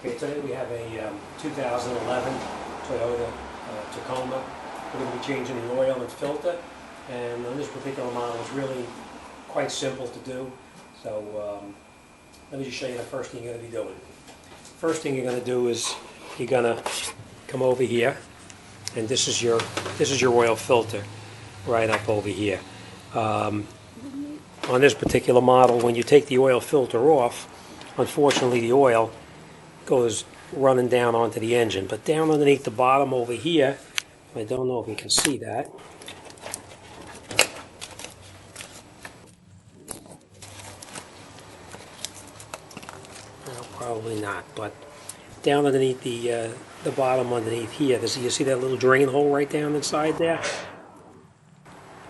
Okay, today we have a 2011 Toyota Tacoma. We're going to be changing the oil and filter, and on this particular model it's really quite simple to do. So let me just show you the first thing you're going to be doing. First thing you're going to do is you're going to come over here, and this is your oil filter right up over here. On this particular model, when you take the oil filter off, unfortunately the oil goes running down onto the engine. But down underneath the bottom over here, I don't know if you can see that. Well, probably not, but down underneath the bottom underneath here, you see that little drain hole right down inside there?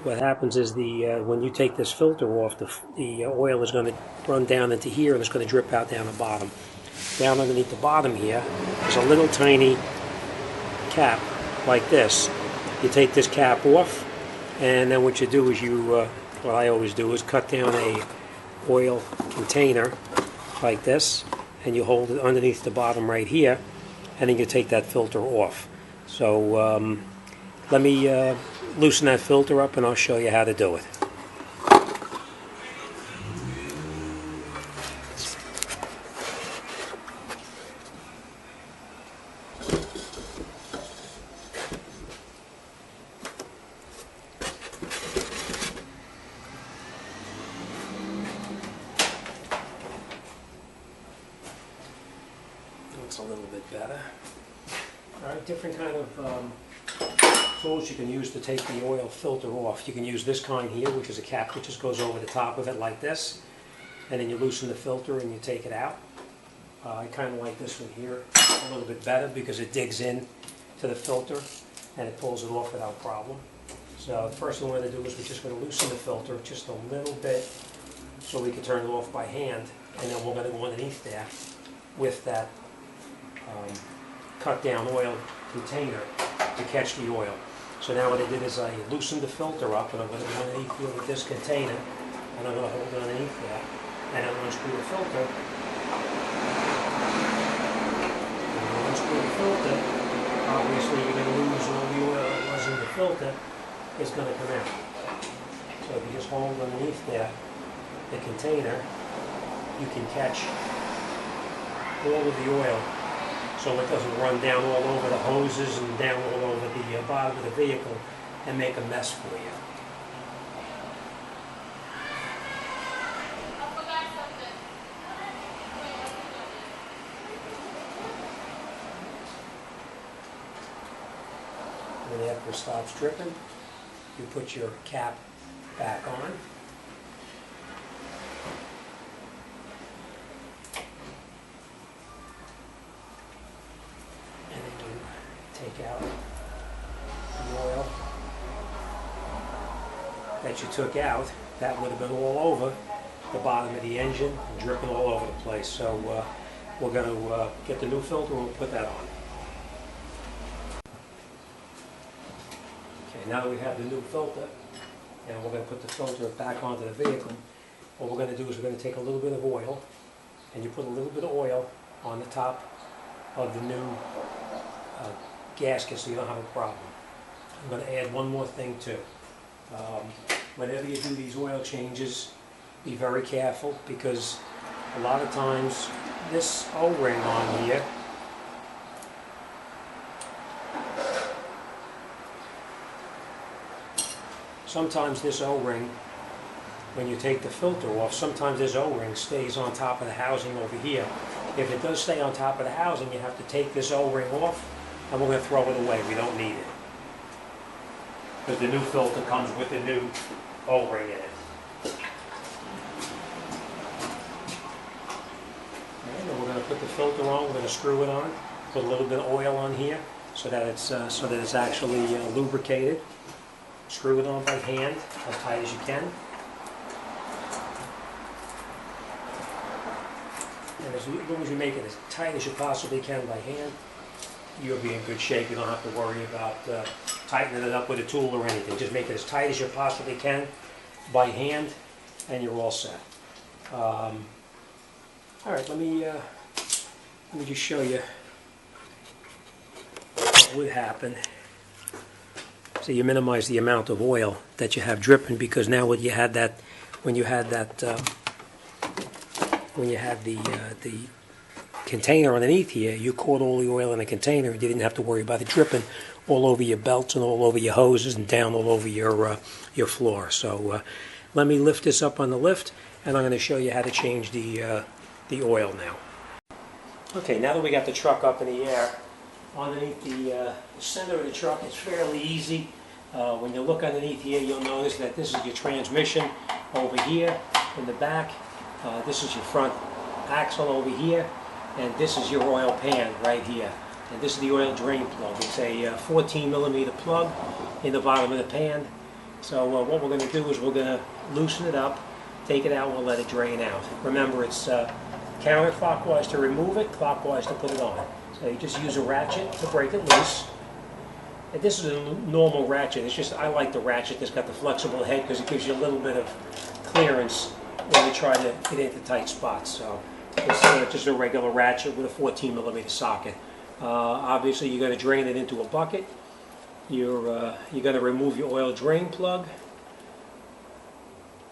What happens is when you take this filter off, the oil is going to run down into here and it's going to drip out down the bottom. Down underneath the bottom here, there's a little tiny cap like this. You take this cap off, and then what you do is what I always do is cut down a oil container like this, and you hold it underneath the bottom right here, and then you take that filter off. So let me loosen that filter up and I'll show you how to do it. Looks a little bit better. Alright, different kind of tools you can use to take the oil filter off. You can use this kind here, which is a cap that just goes over the top of it like this, and then you loosen the filter and you take it out. I kind of like this one here a little bit better because it digs in to the filter and it pulls it off without problem. So the first thing we're going to do is we're just going to loosen the filter just a little bit so we can turn it off by hand, and then we're going to go underneath there with that cut down oil container to catch the oil. So now what I did is I loosened the filter up, and I'm going to go underneath here with this container, and I'm going to hold it underneath there, and I'm going to unscrew the filter. And when you unscrew the filter, obviously you're going to lose all the oil that was in the filter. It's going to come out. So if you just hold underneath there the container, you can catch all of the oil, so it doesn't run down all over the hoses and down all over the bottom of the vehicle and make a mess for you. And then after it stops dripping, you put your cap back on. Take out the oil that you took out. That would have been all over the bottom of the engine and dripping all over the place. So we're going to get the new filter and we'll put that on. Okay, now that we have the new filter and we're going to put the filter back onto the vehicle, what we're going to do is we're going to take a little bit of oil, and you put a little bit of oil on the top of the new gasket so you don't have a problem. I'm going to add one more thing too. Whenever you do these oil changes, be very careful, because a lot of times this O-ring on here sometimes this O-ring, when you take the filter off, sometimes this O-ring stays on top of the housing over here. If it does stay on top of the housing, you have to take this O-ring off, and we're going to throw it away. We don't need it, because the new filter comes with the new O-ring in it. And then we're going to put the filter on. We're going to screw it on. Put a little bit of oil on here so that it's actually lubricated. Screw it on by hand as tight as you can. And as long as you make it as tight as you possibly can by hand, you'll be in good shape. You don't have to worry about tightening it up with a tool or anything. Just make it as tight as you possibly can by hand, and you're all set. All right, let me Let me just show you what would happen. So you minimize the amount of oil that you have dripping, because now when you had the container underneath here, you caught all the oil in the container and you didn't have to worry about it dripping all over your belts and all over your hoses and down all over your floor. So let me lift this up on the lift, and I'm going to show you how to change the oil now. Okay, now that we got the truck up in the air, underneath the center of the truck, it's fairly easy. When you look underneath here, you'll notice that this is your transmission over here in the back. This is your front axle over here, and this is your oil pan right here. And this is the oil drain plug. It's a 14 millimeter plug in the bottom of the pan. So what we're going to do is we're going to loosen it up, take it out, and we'll let it drain out. Remember, it's counterclockwise to remove it, clockwise to put it on. So you just use a ratchet to break it loose. And this is a normal ratchet. It's just, I like the ratchet that's got the flexible head because it gives you a little bit of clearance when you try to get into tight spots. So it's just a regular ratchet with a 14 millimeter socket. Obviously, you're going to drain it into a bucket. You're going to remove your oil drain plug,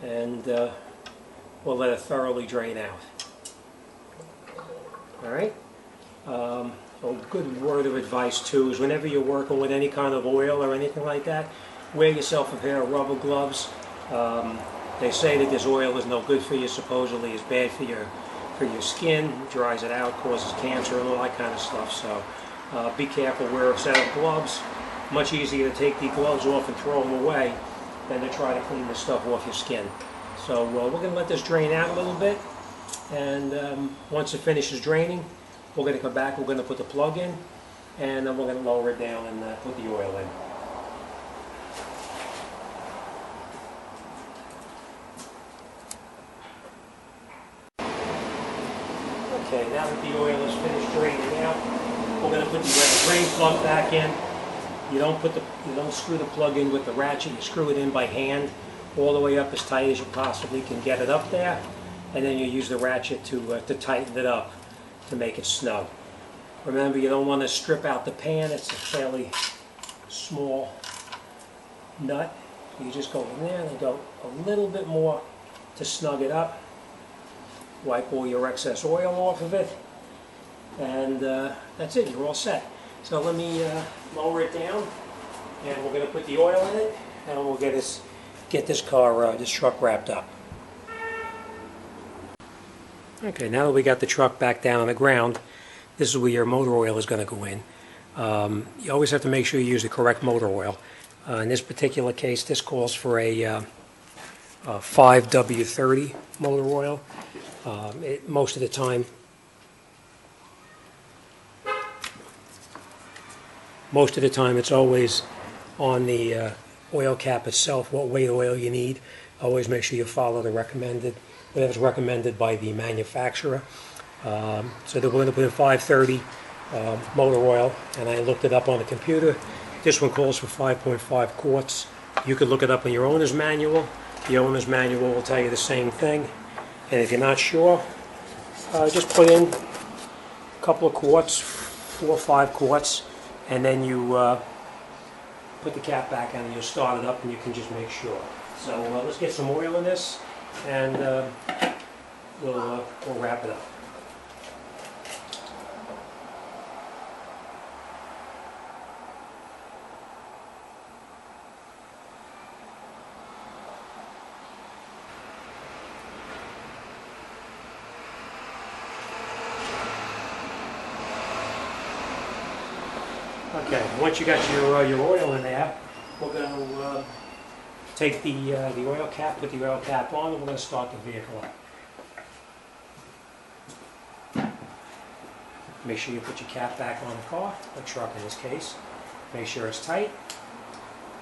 and we'll let it thoroughly drain out. All right. A good word of advice too is whenever you're working with any kind of oil or anything like that, wear yourself a pair of rubber gloves. They say that this oil is no good for you. Supposedly, it's bad for your skin, dries it out, causes cancer, and all that kind of stuff. So be careful. Wear a set of gloves. Much easier to take the gloves off and throw them away than to try to clean this stuff off your skin. So we're going to let this drain out a little bit, and once it finishes draining, we're going to come back, we're going to put the plug in, and then we're going to lower it down and put the oil in. Okay, now that the oil is finished draining out, we're going to put the drain plug back in. You don't screw the plug in with the ratchet, you screw it in by hand all the way up as tight as you possibly can get it up there, and then you use the ratchet to tighten it up to make it snug. Remember, you don't want to strip out the pan. It's a fairly small nut. You just go in there and go a little bit more to snug it up. Wipe all your excess oil off of it, and that's it. You're all set. So let me lower it down, and we're going to put the oil in it, and we'll get this truck wrapped up. Okay, now that we got the truck back down on the ground, this is where your motor oil is going to go in. You always have to make sure you use the correct motor oil. In this particular case, this calls for a 5W30 motor oil. Most of the time it's always on the oil cap itself what weight oil you need. Always make sure you follow whatever's recommended by the manufacturer. So they're going to put in 530 motor oil, and I looked it up on the computer. This one calls for 5.5 quarts. You could look it up in your owner's manual. The owner's manual will tell you the same thing. And if you're not sure, just put in a couple of quarts, 4 or 5 quarts, and then you put the cap back on and you'll start it up, and you can just make sure. So let's get some oil in this, and we'll wrap it up. Okay, once you got your oil in there, we're going to take the oil cap, put the oil cap on, and we're going to start the vehicle up. Make sure you put your cap back on the car, the truck in this case. Make sure it's tight,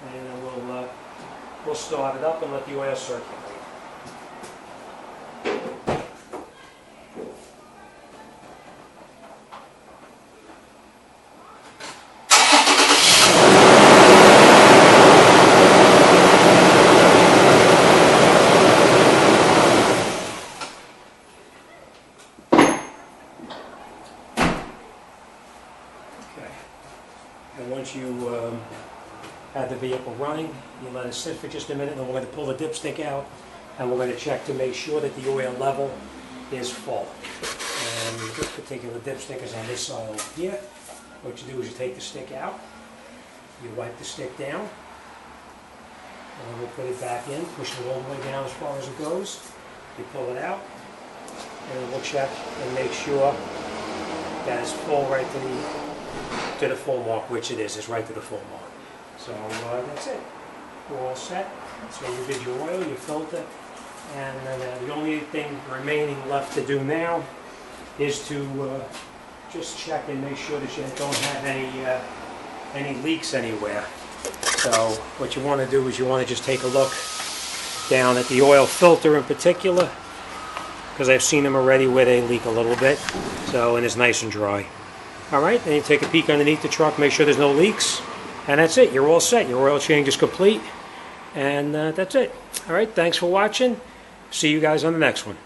and then we'll start it up and let the oil circulate. And once you have the vehicle running, you let it sit for just a minute, and we're going to pull the dipstick out, and we're going to check to make sure that the oil level is full. And this particular dipstick is on this side over here. What you do is you take the stick out, you wipe the stick down, and then we'll put it back in, push it all the way down as far as it goes. You pull it out, and then we'll check and make sure that it's full right to the full mark, which it is. It's right to the full mark. So that's it. We're all set. So you did your oil, your filter, and the only thing remaining left to do now is to just check and make sure that you don't have any leaks anywhere. So what you want to do is you want to just take a look down at the oil filter in particular, because I've seen them already where they leak a little bit. So, and it's nice and dry. All right, then you take a peek underneath the truck, make sure there's no leaks, and that's it. You're all set. Your oil change is complete, and that's it. All right, thanks for watching. See you guys on the next one.